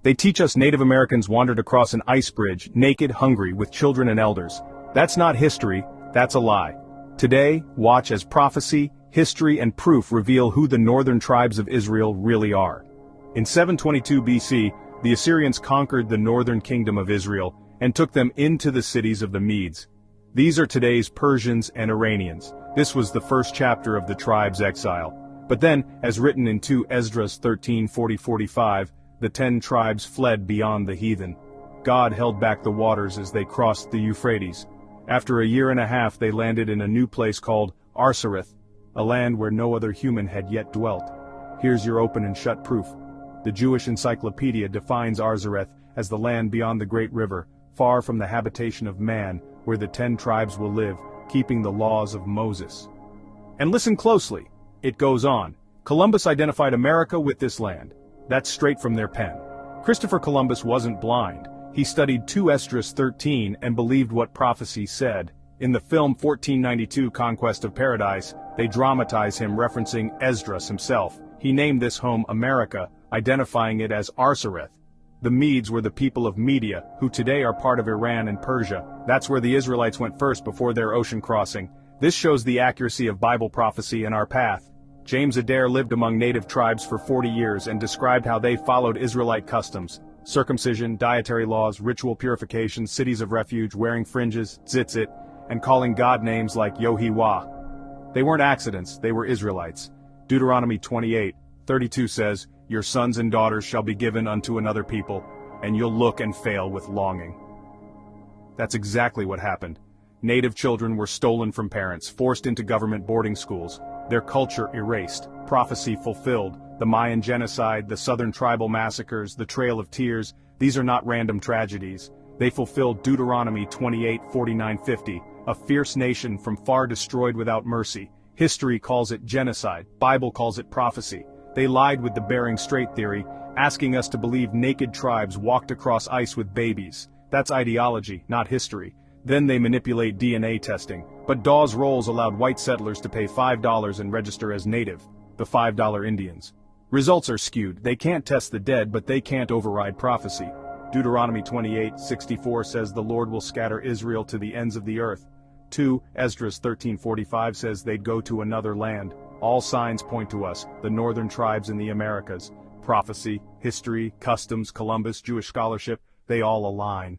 They teach us Native Americans wandered across an ice bridge, naked, hungry, with children and elders. That's not history, that's a lie. Today, watch as prophecy, history and proof reveal who the northern tribes of Israel really are. In 722 BC, the Assyrians conquered the northern kingdom of Israel and took them into the cities of the Medes. These are today's Persians and Iranians. This was the first chapter of the tribe's exile. But then, as written in 2 Esdras 13:40-45, the 10 tribes fled beyond the heathen. God held back the waters as they crossed the Euphrates. After a year and a half they landed in a new place called Arsareth, a land where no other human had yet dwelt. Here's your open and shut proof. The Jewish Encyclopedia defines Arsareth as the land beyond the great river, far from the habitation of man, where the 10 tribes will live, keeping the laws of Moses. And listen closely. It goes on. Columbus identified America with this land. That's straight from their pen. Christopher Columbus wasn't blind. He studied 2 Esdras 13 and believed what prophecy said. In the film 1492 Conquest of Paradise, they dramatize him referencing Esdras himself. He named this home America, identifying it as Arsareth. The Medes were the people of Media, who today are part of Iran and Persia. That's where the Israelites went first before their ocean crossing. This shows the accuracy of Bible prophecy and our path. James Adair lived among native tribes for 40 years and described how they followed Israelite customs: circumcision, dietary laws, ritual purification, cities of refuge, wearing fringes, tzitzit, and calling God names like Yohewah. They weren't accidents, they were Israelites. Deuteronomy 28:32 says, "Your sons and daughters shall be given unto another people, and you'll look and fail with longing." That's exactly what happened. Native children were stolen from parents, forced into government boarding schools, their culture erased, prophecy fulfilled. The Mayan genocide, the Southern tribal massacres, the Trail of Tears, these are not random tragedies. They fulfilled Deuteronomy 28:49-50, a fierce nation from far destroyed without mercy. History calls it genocide, Bible calls it prophecy. They lied with the Bering Strait theory, asking us to believe naked tribes walked across ice with babies. That's ideology, not history. Then they manipulate DNA testing. But Dawes Rolls allowed white settlers to pay $5 and register as native, the $5 Indians. Results are skewed. They can't test the dead, but they can't override prophecy. Deuteronomy 28:64 says the Lord will scatter Israel to the ends of the earth. 2 Esdras 13:45 says they'd go to another land. All signs point to us, the northern tribes in the Americas. Prophecy, history, customs, Columbus, Jewish scholarship, they all align.